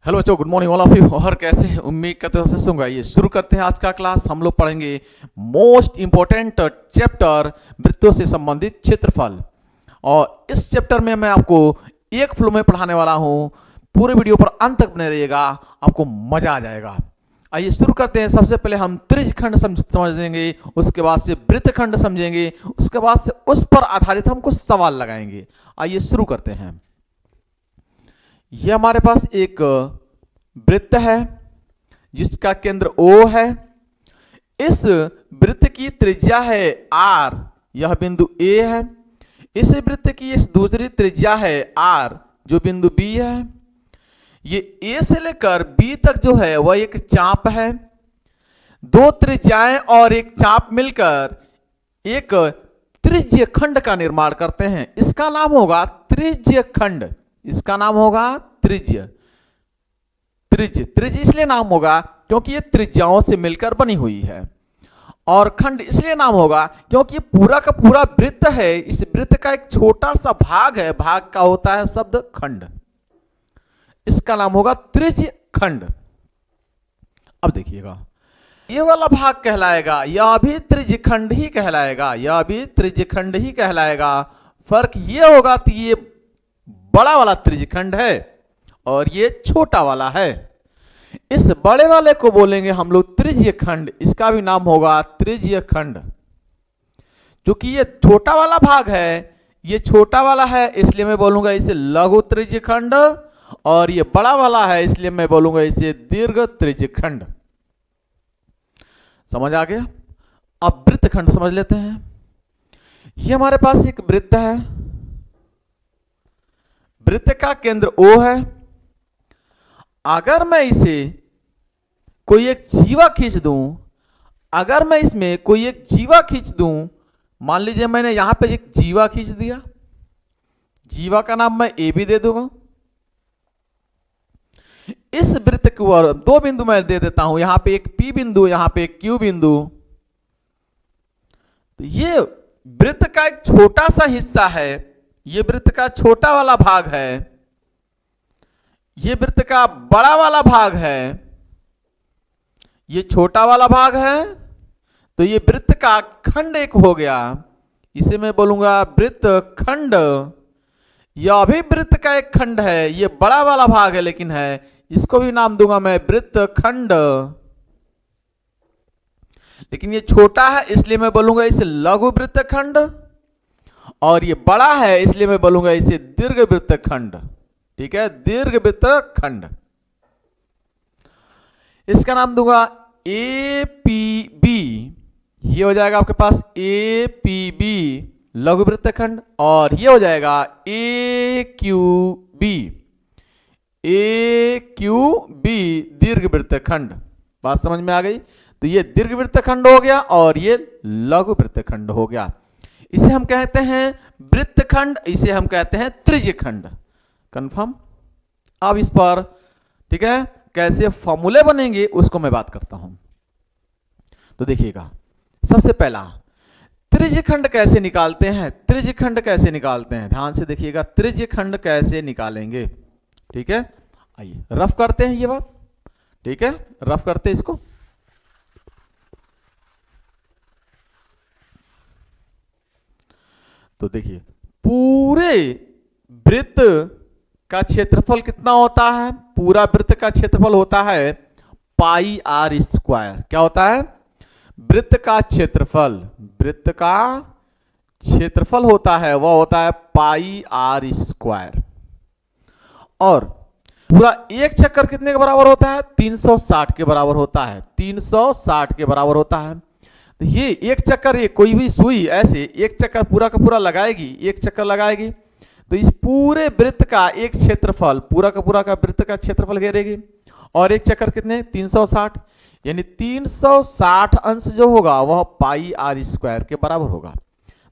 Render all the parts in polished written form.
Hello बच्चों, good morning all of you. और कैसे हैं? उम्मीद करते हो होंगे। ये शुरू करते हैं आज का क्लास। हम लोग पढ़ेंगे मोस्ट इंपॉर्टेंट चैप्टर वृत्तों से संबंधित क्षेत्रफल। और इस चैप्टर में मैं आपको एक फ्लो में पढ़ाने वाला हूँ। पूरे वीडियो पर अंत तक बने रहिएगा, आपको मजा आ जाएगा। आइए शुरू करते हैं। सबसे पहले हम त्रिज्यखंड समझेंगे, उसके बाद से वृत्तखंड समझेंगे, उसके बाद से उस पर आधारित हम कुछ सवाल लगाएंगे। आइए शुरू करते हैं। यह हमारे पास एक वृत्त है जिसका केंद्र O है। इस वृत्त की त्रिज्या है R, यह बिंदु A है। इस वृत्त की इस दूसरी त्रिज्या है R, जो बिंदु B है। ये A से लेकर B तक जो है वह एक चाप है। दो त्रिज्याएं और एक चाप मिलकर एक त्रिज्यखंड का निर्माण करते हैं। इसका नाम होगा त्रिज्यखंड। इसका नाम होगा त्रिज्य। त्रिज्य इसलिए नाम होगा क्योंकि ये त्रिज्याओं से मिलकर बनी हुई है। और खंड इसलिए नाम होगा क्योंकि ये पूरा का पूरा वृत्त है। इस वृत्त का एक छोटा सा भाग है, भाग का होता है शब्द खंड। इसका नाम होगा त्रिज्य खंड। अब देखिएगा, ये वाला भाग कहलाएगा, यह भी त्रिज्य खंड ही कहलाएगा, यह भी त्रिज्य खंड ही कहलाएगा। फर्क ये होगा कि ये बड़ा वाला त्रिज्यखंड है और ये छोटा वाला है। इस बड़े वाले को बोलेंगे हम लोग त्रिज्यखंड, इसका भी नाम होगा त्रिज्यखंड। क्योंकि ये छोटा वाला भाग है, ये छोटा वाला है, इसलिए मैं बोलूंगा इसे लघु त्रिज्यखंड। और ये बड़ा वाला है, इसलिए मैं बोलूंगा इसे दीर्घ त्रिज्यखंड। समझ आ गया? अब वृत्तखंड समझ लेते हैं। ये हमारे पास एक वृत्त है। वृत्त का केंद्र O है। अगर मैं इसे कोई एक जीवा खींच दूं, अगर मैं इसमें कोई एक जीवा खींच दूं, मान लीजिए मैंने यहां पे एक जीवा खींच दिया, जीवा का नाम मैं A भी दे दूंगा। इस वृत्त को दो बिंदु मैं दे देता हूं, यहां पे एक P बिंदु, यहां पे एक Q बिंदु। तो ये वृत्त का एक छोटा सा हिस्सा है, ये वृत्त का छोटा वाला भाग है, ये वृत्त का बड़ा वाला भाग है, ये छोटा वाला भाग है। तो ये वृत्त का खंड एक हो गया, इसे मैं बोलूंगा वृत्त खंड। यह भी वृत्त का एक खंड है, ये बड़ा वाला भाग है लेकिन है, इसको भी नाम दूंगा मैं वृत्त खंड। लेकिन ये छोटा है इसलिए मैं बोलूंगा इसे लघु वृत्तखंड। और ये बड़ा है इसलिए मैं बोलूंगा इसे दीर्घ वृत्तखंड। ठीक है, दीर्घ वृत्तखंड। इसका नाम दूंगा APB। ये हो जाएगा आपके पास APB लघु वृत्तखंड, और ये हो जाएगा AQB। AQB दीर्घ वृत्तखंड। बात समझ में आ गई? तो ये दीर्घ वृत्तखंड हो गया और ये लघु वृत्तखंड हो गया। इसे हम कहते हैं वृत्तखंड, इसे हम कहते हैं त्रिज्यखंड। कंफर्म? अब इस पर ठीक है कैसे फॉर्मूले बनेंगे उसको मैं बात करता हूं। तो देखिएगा, सबसे पहला त्रिज्यखंड कैसे निकालते हैं। त्रिज्यखंड कैसे निकालते हैं, ध्यान से देखिएगा, त्रिज्यखंड कैसे निकालेंगे। ठीक है, आइए रफ करते हैं ये बात। ठीक है, रफ करते हैं इसको। तो देखिए, पूरे वृत्त का क्षेत्रफल कितना होता है? पूरा वृत्त का क्षेत्रफल होता है पाई R स्क्वायर। क्या होता है? वृत्त का क्षेत्रफल, वृत्त का क्षेत्रफल होता है वह होता है पाई R स्क्वायर। और पूरा एक चक्कर कितने के बराबर होता है? 360 के बराबर होता है। 360 के बराबर होता है। तो ये एक चक्कर, ये कोई भी सुई ऐसे एक चक्कर पूरा का पूरा लगाएगी, एक चक्कर लगाएगी, तो इस पूरे वृत्त का एक क्षेत्रफल, पूरा का पूरा का वृत्त का क्षेत्रफल घेरेगी। और एक चक्कर कितने? 360, यानी 360 अंश जो होगा वह पाई R स्क्वायर के बराबर होगा।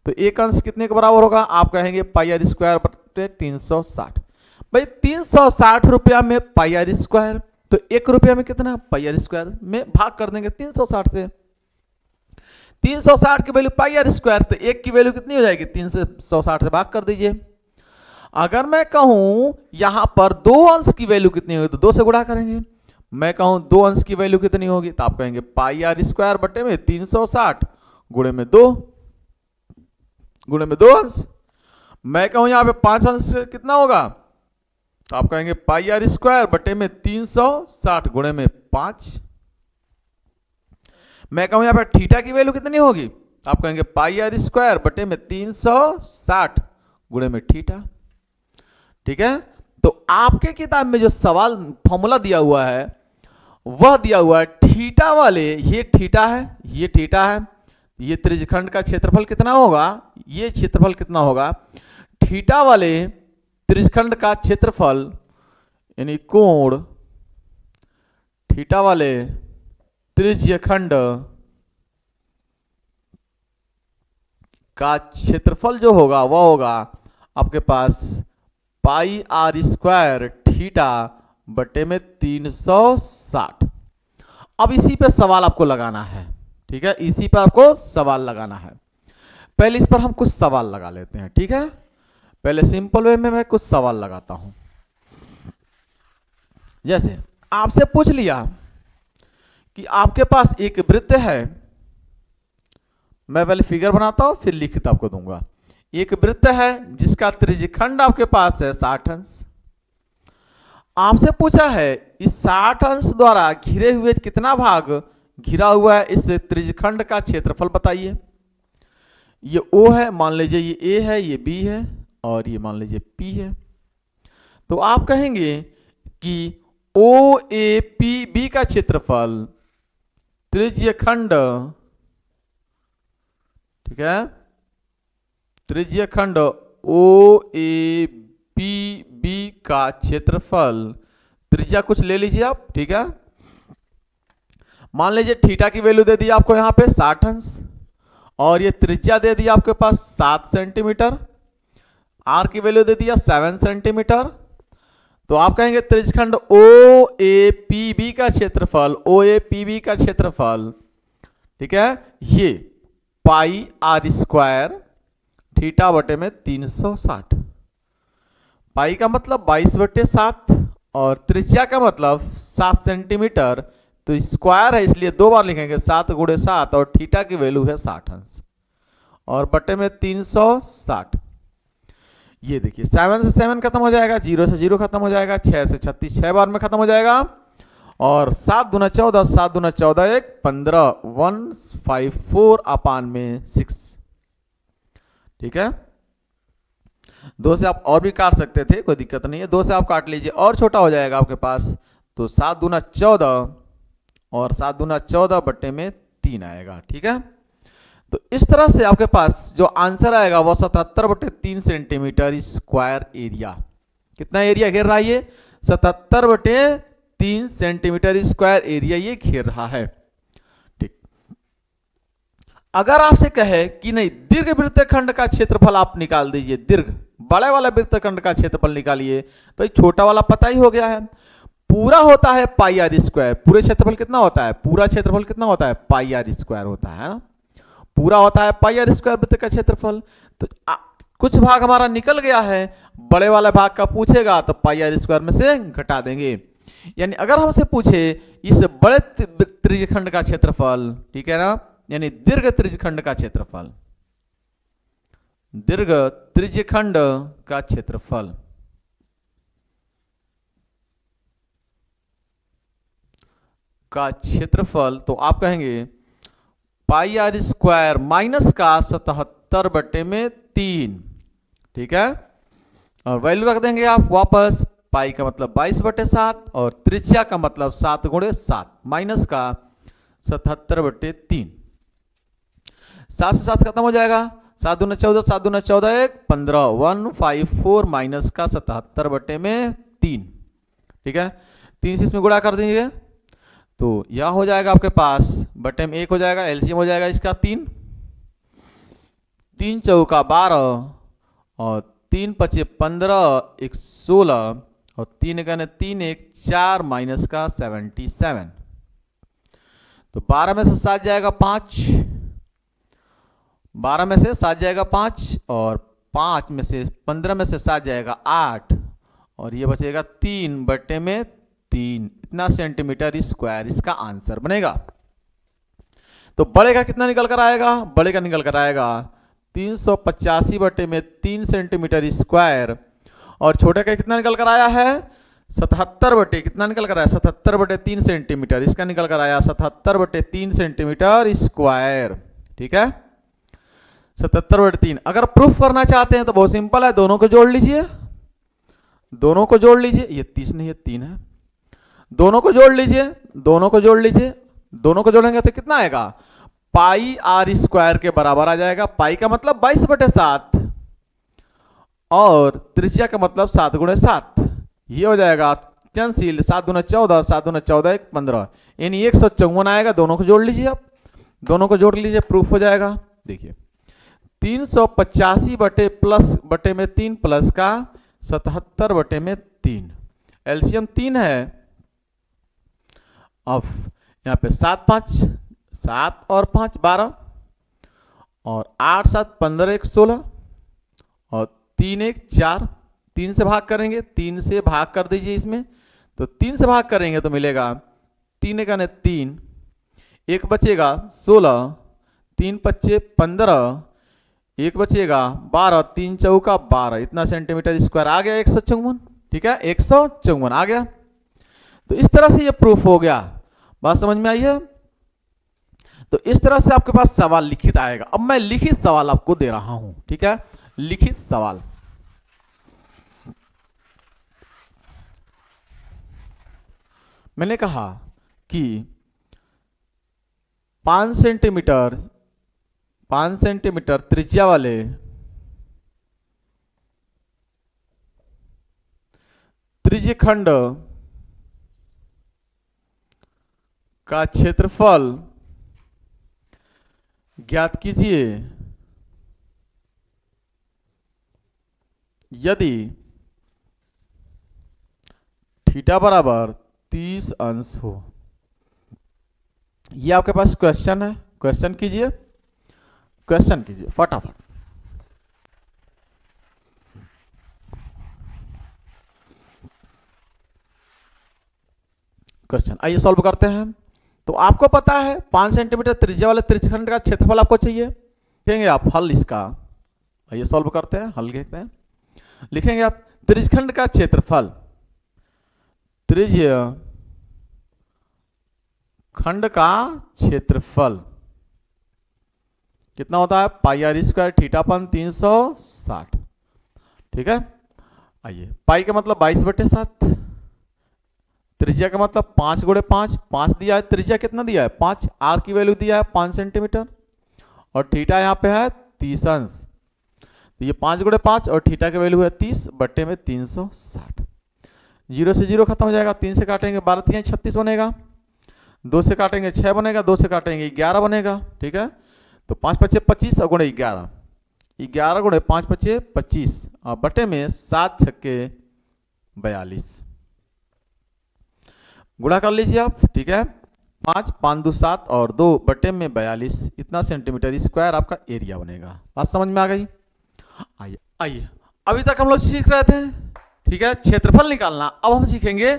तो एक अंश कितने के बराबर होगा? आप कहेंगे पाई R स्क्वायर बटे 360। भाई 360 रुपया में पाई R स्क्वायर, तो 1 रुपया में कितना? पाई R स्क्वायर में भाग कर देंगे 360 से। 360 की वैल्यू पाई R स्क्वायर, तो 1 की वैल्यू कितनी हो जाएगी? 360 से भाग कर दीजिए। अगर मैं कहूं यहां पर दो अंश की वैल्यू कितनी होगी तो 2 से गुणा करेंगे। मैं कहूं दो अंश की वैल्यू कितनी होगी तो आप कहेंगे पाई आर स्क्वायर बटे में 360 गुणे में 2 गुणे में 2 अंश। मैं कहूं यहां पे 5 अंश कितना होगा तो आप कहेंगे पाई आर स्क्वायर बटे में 360 गुणे में 5। मैं कहूं यहां पे थीटा की वैल्यू कितनी होगी तो आप कहेंगे पाई आर स्क्वायर बटे में 360 गुणे में थीटा। ठीक है, तो आपके किताब में जो सवाल फॉर्मूला दिया हुआ है वह दिया हुआ है थीटा वाले, ये थीटा है, ये थीटा है, ये त्रिज्यखंड का क्षेत्रफल कितना होगा, ये क्षेत्रफल कितना होगा, थीटा वाले त्रिज्यखंड का क्षेत्रफल यानी कोण थीटा वाले त्रिज्यखंड का क्षेत्रफल जो होगा वह होगा आपके पास पाई आर स्क्वायर थीटा बटे में 360। अब इसी पे सवाल आपको लगाना है। ठीक है, इसी पर आपको सवाल लगाना है। पहले इस पर हम कुछ सवाल लगा लेते हैं। ठीक है, पहले सिंपल वे में मैं कुछ सवाल लगाता हूं। जैसे आपसे पूछ लिया कि आपके पास एक वृत्त है, मैं पहले फिगर बनाता हूं फिर लिखित आपको दूंगा। एक वृत्त है जिसका त्रिज्यखंड आपके पास है 60 अंश। आपसे पूछा है इस 60 अंश द्वारा घिरे हुए कितना भाग घिरा हुआ है, इस त्रिज्यखंड का क्षेत्रफल बताइए। ये O है, मान लीजिए ये A है, ये B है और ये मान लीजिए P है। तो आप कहेंगे कि OAPB का क्षेत्रफल त्रिज्यखंड, ठीक है, त्रिज्यखंड OAPB का क्षेत्रफल, त्रिज्या कुछ ले लीजिए आप। ठीक है, मान लीजिए थीटा की वैल्यू दे दी आपको यहां पे 60 अंश और ये त्रिज्या दे दी आपके पास 7 सेंटीमीटर, आर की वैल्यू दे दिया 7 सेंटीमीटर। तो आप कहेंगे त्रिज्यखंड OAPB का क्षेत्रफल, OAPB का क्षेत्रफल, ठीक है, ये पाई आर स्क्वायर थीटा बटे में 360। पाई का मतलब 22/7 और त्रिज्या का मतलब 7 सेंटीमीटर, तो स्क्वायर है इसलिए 2 बार लिखेंगे 7 गुणे 7 और थीटा की वैल्यू है 60 अंश और बटे में 360। ये देखिए 7 से 7 खत्म हो जाएगा, 0 से 0 खत्म हो जाएगा, 6 से 36 6 बार में खत्म हो जाएगा और 7 दूना 14, 7 दूना 14 1 15 154 अपान में 6। ठीक है, 2 से आप और भी काट सकते थे, कोई दिक्कत नहीं है, 2 से आप काट लीजिए और छोटा हो जाएगा आपके पास। तो 7 दूना 14 और 7 दूना 14 बट्टे में 3 आएगा। ठीक है, तो इस तरह से आपके पास जो आंसर आएगा वो 77/3 सेंटीमीटर स्क्वायर एरिया। कितना एरिया घेर रहा है ये? 77/3 सेंटीमीटर स्क्वायर एरिया ये घेर रहा है। ठीक, अगर आपसे कहे कि नहीं दीर्घ वृत्तखंड का क्षेत्रफल आप निकाल दीजिए, दीर्घ बड़े वाला वृत्तखंड का क्षेत्रफल निकालिए, तो छोटा वाला पता ही हो गया है, पूरा होता है पाई आर स्क्वायर। पूरे क्षेत्रफल कितना होता है? पूरा क्षेत्रफल कितना होता है? पाई आर स्क्वायर होता है ना, पूरा होता है पाई आर स्क्वायर वृत्त का क्षेत्रफल। तो कुछ भाग हमारा निकल गया है, बड़े वाले भाग का पूछेगा तो पाई आर स्क्वायर में से घटा देंगे। यानी अगर हमसे पूछे इस बड़े त्रिज्यखंड का क्षेत्रफल, ठीक है ना, यानी दीर्घ त्रिज्यखंड का क्षेत्रफल, दीर्घ त्रिज्यखंड का क्षेत्रफल, तो आप कहेंगे पाई आर स्क्वायर माइनस का 77/3। ठीक है, और वैल्यू रख देंगे आप वापस, पाई का मतलब 22/7 और त्रिज्या का मतलब 7 गुणे 7 माइनस का 77/3। 7 से 7 खत्म हो जाएगा, 7 दूना 14, 7 दूना 14 1 15 154 माइनस का 77/3। ठीक है, 3 से इसमें गुणा कर देंगे तो यह हो जाएगा आपके पास बटे में 1 हो जाएगा, एलसीएम हो जाएगा इसका 3, 3 चौका 12 और 3 पचे 15 1 16 और 3 गने 3 1 4 माइनस का 77। तो 12 में से 7 जाएगा 5, 12 में से 7 जाएगा 5 और 5 में से 15 में से 7 जाएगा 8 और ये बचेगा 3/3, इतना सेंटीमीटर स्क्वायर इसका आंसर बनेगा। तो बड़े का कितना निकल कर आएगा, बड़े का निकल कर आएगा 385/3 सेंटीमीटर स्क्वायर और छोटे का कितना निकल कर आया है 77 कितना निकल कर आया 77/3 सेंटीमीटर, इसका निकल कर आया 77/3 सेंटीमीटर स्क्वायर। ठीक है 77/3। अगर प्रूफ करना चाहते हैं तो बहुत सिंपल है, दोनों को जोड़ लीजिए, दोनों को जोड़ लीजिए, ये 30 नहीं है 3 है, दोनों को जोड़ लीजिए, दोनों को जोड़ लीजिए, दोनों को जोड़ेंगे तो कितना आएगा पाई आर स्क्वायर के बराबर आ जाएगा। पाई का मतलब 22/7 और त्रिज्या का मतलब 7×7, ये हो जाएगा कैंसिल, 7×14, 7×14 = 15, यानी 154 आएगा। दोनों को जोड़ लीजिए, आप दोनों को जोड़ लीजिए, प्रूफ हो जाएगा। देखिए 385/3 प्लस का 77/3, एलसीएम 3 है। अब यहाँ पे 7 5 7 और 5 12 और 8 7 15 1 16 और 3 1 4, 3 से भाग करेंगे, 3 से भाग कर दीजिए इसमें, तो 3 से भाग करेंगे तो मिलेगा 3 × 3, 1 बचेगा 16, 3 5 15, 1 बचेगा 12, 3 चौका 12, इतना सेंटीमीटर स्क्वायर आ गया 154। ठीक है 154 आ गया। तो इस तरह से ये प्रूफ हो गया, बात समझ में आई है। तो इस तरह से आपके पास सवाल लिखित आएगा। अब मैं लिखित सवाल आपको दे रहा हूं, ठीक है, लिखित सवाल। मैंने कहा कि 5 सेंटीमीटर त्रिज्या वाले त्रिज्यखंड का क्षेत्रफल ज्ञात कीजिए यदि थीटा बराबर 30 अंश हो। ये आपके पास क्वेश्चन है, क्वेश्चन कीजिए, क्वेश्चन कीजिए फटाफट। क्वेश्चन आइए सॉल्व करते हैं। तो आपको पता है 5 सेंटीमीटर त्रिज्या वाले त्रिज्यखंड का क्षेत्रफल आपको चाहिए, लिखेंगे आप हल इसका। आइए सॉल्व करते हैं, हल लिखते हैं, लिखेंगे आप त्रिज्यखंड का क्षेत्रफल, त्रिज्य खंड का क्षेत्रफल कितना होता है पाई आर स्क्वायर थीटापन 360। ठीक है आइए, पाई का मतलब 22/7, त्रिज्या का मतलब 5 × 5, 5 दिया है, त्रिज्या कितना दिया है 5, आर की वैल्यू दिया है 5 सेंटीमीटर और थीटा यहाँ पे है 30 अंश, तो ये 5 × 5 और थीटा की वैल्यू है 30/360। 0 से 0 खत्म हो जाएगा, 3 से काटेंगे 12 3 36 बनेगा, 2 से काटेंगे 6 बनेगा, 2 से काटेंगे 11 बनेगा। ठीक है तो 5 5 25 और × 11, 11 × 5 5 25 और बटे में 7 6 42 गुणा कर लीजिए आप। ठीक है 5 5 2 7 और 2 बटे में 42, इतना सेंटीमीटर स्क्वायर आपका एरिया बनेगा। बात समझ में आ गई। आइए आइए, अभी तक हम लोग सीख रहे थे, ठीक है, क्षेत्रफल निकालना। अब हम सीखेंगे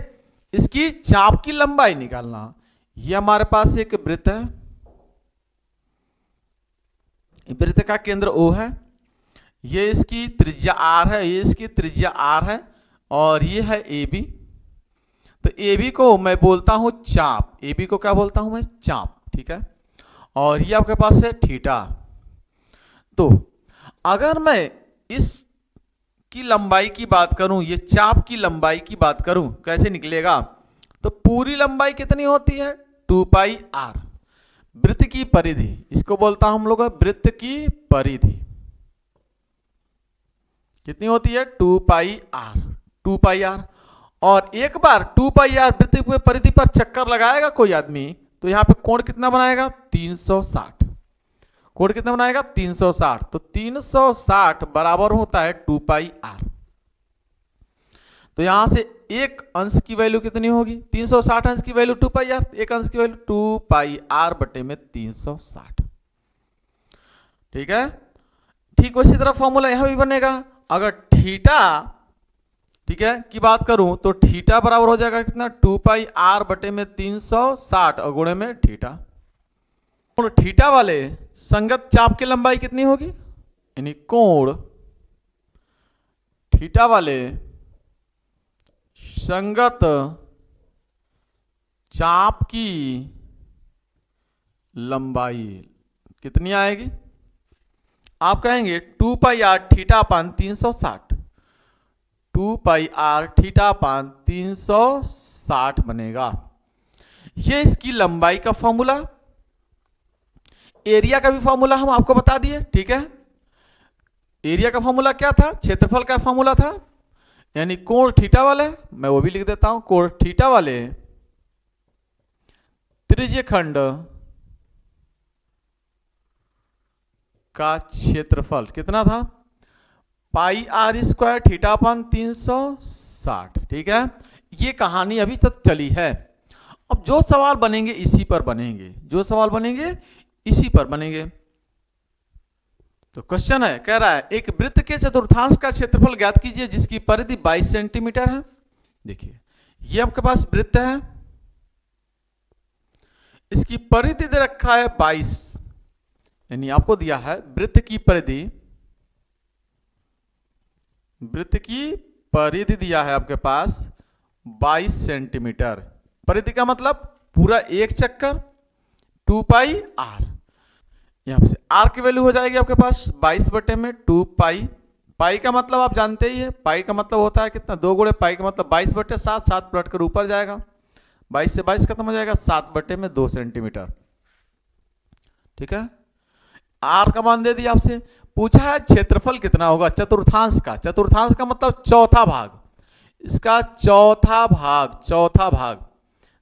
इसकी चाप की लंबाई निकालना। ये हमारे पास एक वृत्त है, वृत्त का केंद्र O है, ये इसकी त्रिज्या R है, ये इसकी त्रिज्या R है और ये है AB। तो AB को मैं बोलता हूं चाप, AB को क्या बोलता हूं मैं चाप। ठीक है और ये आपके पास है थीटा। तो अगर मैं इस की लंबाई की बात करूं, ये चाप की लंबाई की बात करूं, कैसे निकलेगा, तो पूरी लंबाई कितनी होती है 2πr। वृत्त की परिधि, इसको बोलता हूं हम लोग वृत्त की परिधि कितनी होती है 2πr। और एक बार 2πr वृत्त की परिधि पर चक्कर लगाएगा कोई आदमी, तो यहां पे कोण कितना बनाएगा 360, कोण कितना बनाएगा 360। तो 360 बराबर होता है 2πr। तो यहां से एक अंश की वैल्यू कितनी होगी 360 अंश की वैल्यू 2πr, एक अंश की वैल्यू 2πr बटे में 360। ठीक है ठीक उसी तरह फॉर्मूला यहां भी बनेगा। अगर थीटा, ठीक है, की बात करूं तो थीटा बराबर हो जाएगा कितना, 2πr बटे में 360 और गुणे में थीटा। और थीटा वाले संगत चाप की लंबाई कितनी होगी, यानी कोण थीटा वाले संगत चाप की लंबाई कितनी आएगी, आप कहेंगे 2πr theta upon 360, 2πr theta upon 360 बनेगा। ये इसकी लंबाई का फॉर्मूला। एरिया का भी फॉर्मूला हम आपको बता दिए, ठीक है। एरिया का फॉर्मूला क्या था, क्षेत्रफल का फॉर्मूला था, यानी कोण थीटा वाले, मैं वो भी लिख देता हूं, कोण थीटा वाले त्रिज्य खंड का क्षेत्रफल कितना था, पाई आर स्क्वायर थीटा अपान 360, ठीक है। ये कहानी अभी तक चली है। अब जो सवाल बनेंगे इसी पर बनेंगे, जो सवाल बनेंगे इसी पर बनेंगे। तो क्वेश्चन है, कह रहा है एक वृत्त के चतुर्थांश का क्षेत्रफल ज्ञात कीजिए जिसकी परिधि 22 सेंटीमीटर है। देखिए ये आपके पास वृत्त है, इसकी परिधि दे रखा है 22, यानी आपको दिया है वृत्त की परिधि, वृत्त की परिधि दिया है आपके पास 22 सेंटीमीटर। परिधि का मतलब पूरा एक चक्कर 2πr, यहां से r की वैल्यू हो जाएगी आपके पास 22 बटे में 2π। पाई का मतलब आप जानते ही है, पाई का मतलब होता है कितना, 2 गुणे पाई का मतलब 22 बटे 7, 7 पलट कर ऊपर जाएगा, 22 से 22 खत्म हो जाएगा, 7 बटे में 2 सेंटीमीटर, ठीक है। आर का मान दे दिया आपसे, पूछा है क्षेत्रफल कितना होगा चतुर्थांश का। चतुर्थांश का मतलब चौथा भाग, इसका चौथा भाग, चौथा भाग,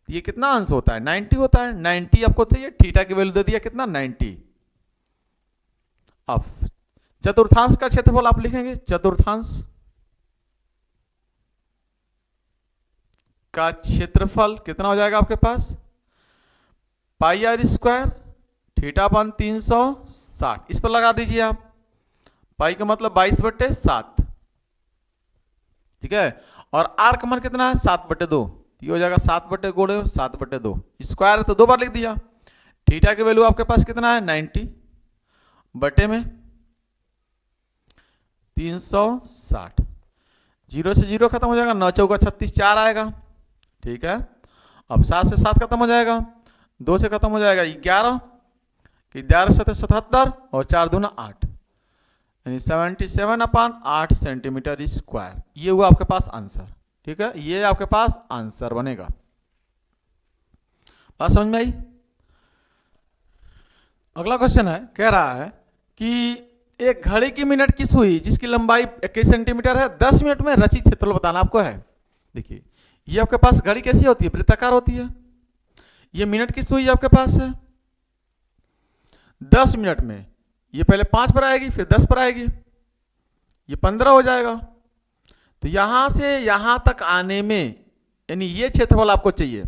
ये कितना अंश होता है, 90 होता है। 90 आपको चाहिए, थीटा की वैल्यू दे दिया कितना, 90। अब चतुर्थांश का क्षेत्रफल आप लिखेंगे, चतुर्थांश का क्षेत्रफल कितना हो जाएगा आपके पास, पाई आर स्क्वायर थीटा अपान 360, इस पर लगा दीजिए आप, पाई का मतलब 22 बटे 7, ठीक है। और आर का मान कितना है 7 बटे 2, ये हो जाएगा 7 बटे गुणे 7 बटे 2, स्क्वायर तो 2 बार लिख दिया। थीटा की वैल्यू आपके पास कितना है 90 बटे में 360, 0 से 0 खत्म हो जाएगा, 9 चौका 36, 4 आएगा, ठीक है। अब 7 से 7 खत्म हो जाएगा, 2 से खत्म हो जाएगा 11, 11 से 77 और 4 दूना 8, यानी 77 अपान 8 सेंटीमीटर स्क्वायर। ये हुआ आपके पास आंसर, ठीक है, ये आपके पास आंसर बनेगा। बात समझ में आई। अगला क्वेश्चन है, कह रहा है कि एक घड़ी की मिनट की सुई जिसकी लंबाई 21 सेंटीमीटर है 10 मिनट में रचित क्षेत्रफल बताना आपको है। देखिए ये आपके पास घड़ी कैसी होती है, वृत्ताकार होती है। ये मिनट की सुई आपके पास है, 10 मिनट में ये पहले 5 पर आएगी, फिर 10 पर आएगी, ये 15 हो जाएगा। तो यहां से यहां तक आने में, यानी ये क्षेत्रफल आपको चाहिए।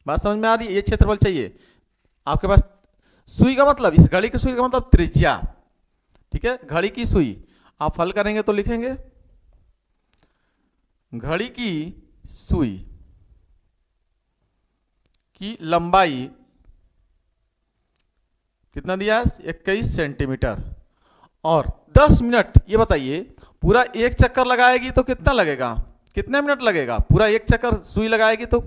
बात समझ में आ रही है, ये क्षेत्रफल चाहिए आपके पास। सुई का मतलब, इस घड़ी की सुई का मतलब त्रिज्या, ठीक है। घड़ी की सुई आप हल करेंगे तो लिखेंगे घड़ी की सुई की लंबाई कितना दिया है 21 सेंटीमीटर, और 10 मिनट, ये बताइए पूरा एक चक्कर लगाएगी तो कितना लगेगा, कितने मिनट लगेगा। पूरा एक चक्कर सुई लगाएगी तो,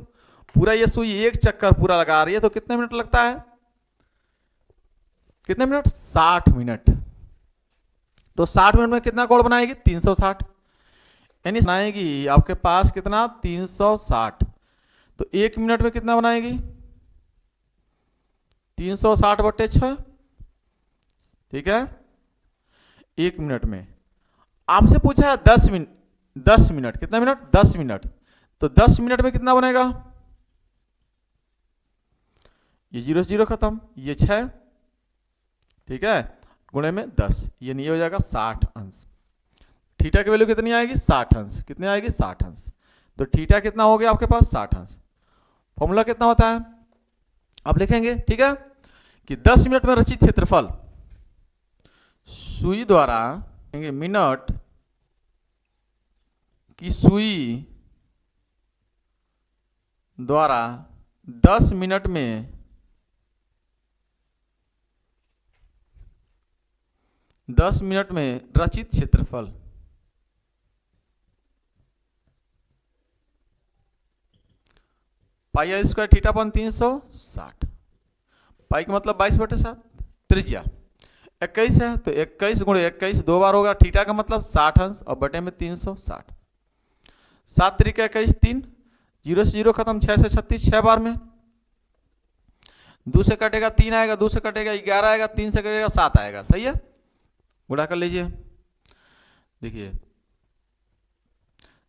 पूरा ये सुई एक चक्कर पूरा लगा रही है तो कितने मिनट लगता है, कितने मिनट, 60 मिनट। तो 60 मिनट में कितना कोण बनाएगी 360, यानी बनाएगी आपके पास कितना 360। तो 1 मिनट में कितना बनाएगी 360 बटे 6, ठीक है। 1 मिनट में आपसे पूछा है 10 मिनट, 10 मिनट कितना मिनट 10 मिनट, तो 10 मिनट में कितना बनेगा, ये 0 से 0 खत्म, ये 6, ठीक है, गुणे में 10, ये नहीं हो जाएगा 60 अंश। थीटा की वैल्यू कितनी आएगी 60 अंश, कितनी आएगी 60 अंश। तो थीटा कितना हो गया आपके पास 60 अंश। फॉर्मूला कितना होता है आप लिखेंगे, ठीक है, कि 10 मिनट में रचित क्षेत्रफल, सुई द्वारा मिनट की सुई द्वारा 10 मिनट में 10 मिनट में रचित क्षेत्रफल। पाई आर स्क्वायर थीटा अपन 360, पाई का मतलब 22/7, त्रिज्या 21 है तो 21 गुणे 21 दो बार होगा, थीटा का मतलब 60 अंश और बटे में 360, 7 तरीका 21 3, 0 से 0 खत्म, 6 से 36 6 बार में, 2 से कटेगा 3 आएगा, 2 से कटेगा 11 आएगा, 3 से कटेगा 7 आएगा, सही है, गुणा कर लीजिए। देखिए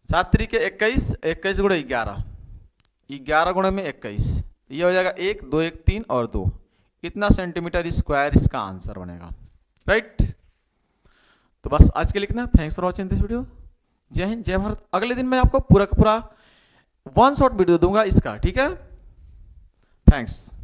7 तरीके 21, 21 गुणे 11, 11 गुणे में 21, ये हो जाएगा 1 2 1 3 और 2, इतना सेंटीमीटर स्क्वायर इसका आंसर बनेगा, राइट। तो बस आज के लिए इतना, thanks for watching this video. जय हिंद जय भारत। अगले दिन मैं आपको पूरा का पूरा वन शॉट वीडियो दूंगा इसका, ठीक है, थैंक्स।